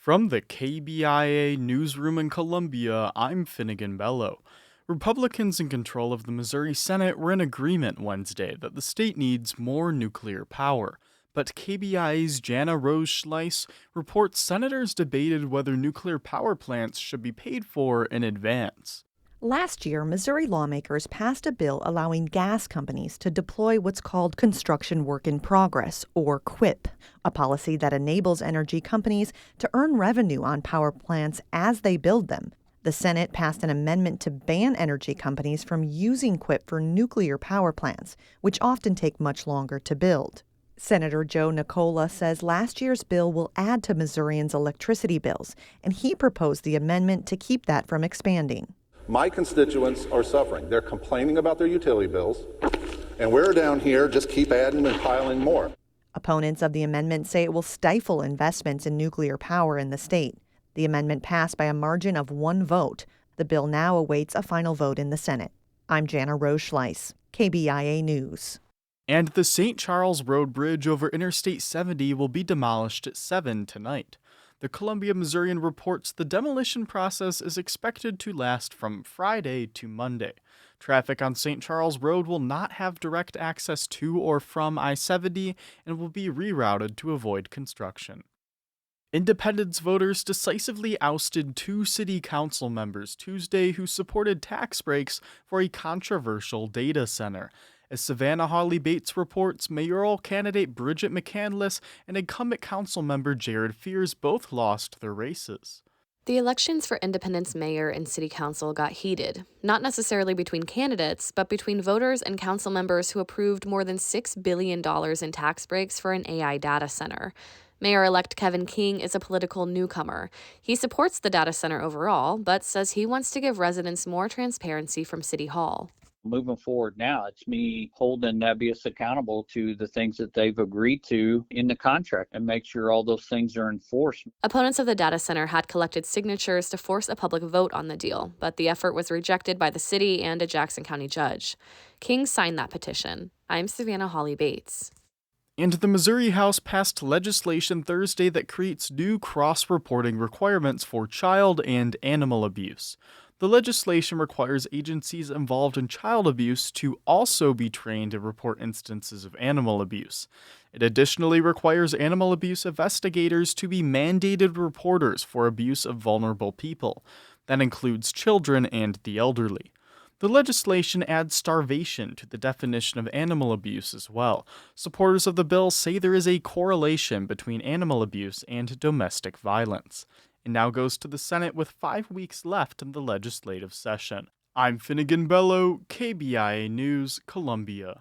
From the KBIA Newsroom in Columbia, I'm Finnegan Bello. Republicans in control of the Missouri Senate were in agreement Wednesday that the state needs more nuclear power. But KBIA's Jana Rose Schleiss reports senators debated whether nuclear power plants should be paid for in advance. Last year, Missouri lawmakers passed a bill allowing gas companies to deploy what's called construction work in progress, or QUIP, a policy that enables energy companies to earn revenue on power plants as they build them. The Senate passed an amendment to ban energy companies from using QUIP for nuclear power plants, which often take much longer to build. Senator Joe Nicola says last year's bill will add to Missourians' electricity bills, and he proposed the amendment to keep that from expanding. My constituents are suffering. They're complaining about their utility bills, and we're down here just keep adding and piling more. Opponents of the amendment say it will stifle investments in nuclear power in the state. The amendment passed by a margin of 1 vote. The bill now awaits a final vote in the Senate. I'm Jana Rose Schleiss, KBIA News. And the St. Charles Road Bridge over Interstate 70 will be demolished at 7 tonight. The Columbia Missourian reports the demolition process is expected to last from Friday to Monday. Traffic on St. Charles Road will not have direct access to or from I-70 and will be rerouted to avoid construction. Independence voters decisively ousted 2 city council members Tuesday who supported tax breaks for a controversial data center. As Savannah Hawley-Bates reports, mayoral candidate Bridget McCandless and incumbent council member Jared Fears both lost their races. The elections for Independence mayor and city council got heated, not necessarily between candidates, but between voters and council members who approved more than $6 billion in tax breaks for an AI data center. Mayor-elect Kevin King is a political newcomer. He supports the data center overall, but says he wants to give residents more transparency from City Hall. Moving forward now, it's me holding Nebius accountable to the things that they've agreed to in the contract and make sure all those things are enforced. Opponents of the data center had collected signatures to force a public vote on the deal, but the effort was rejected by the city and a Jackson County judge. King signed that petition. I'm Savannah Hawley-Bates. And the Missouri House passed legislation Thursday that creates new cross-reporting requirements for child and animal abuse. The legislation requires agencies involved in child abuse to also be trained to report instances of animal abuse. It additionally requires animal abuse investigators to be mandated reporters for abuse of vulnerable people. That includes children and the elderly. The legislation adds starvation to the definition of animal abuse as well. Supporters of the bill say there is a correlation between animal abuse and domestic violence. It now goes to the Senate with 5 weeks left in the legislative session. I'm Finnegan Bello, KBIA News, Columbia.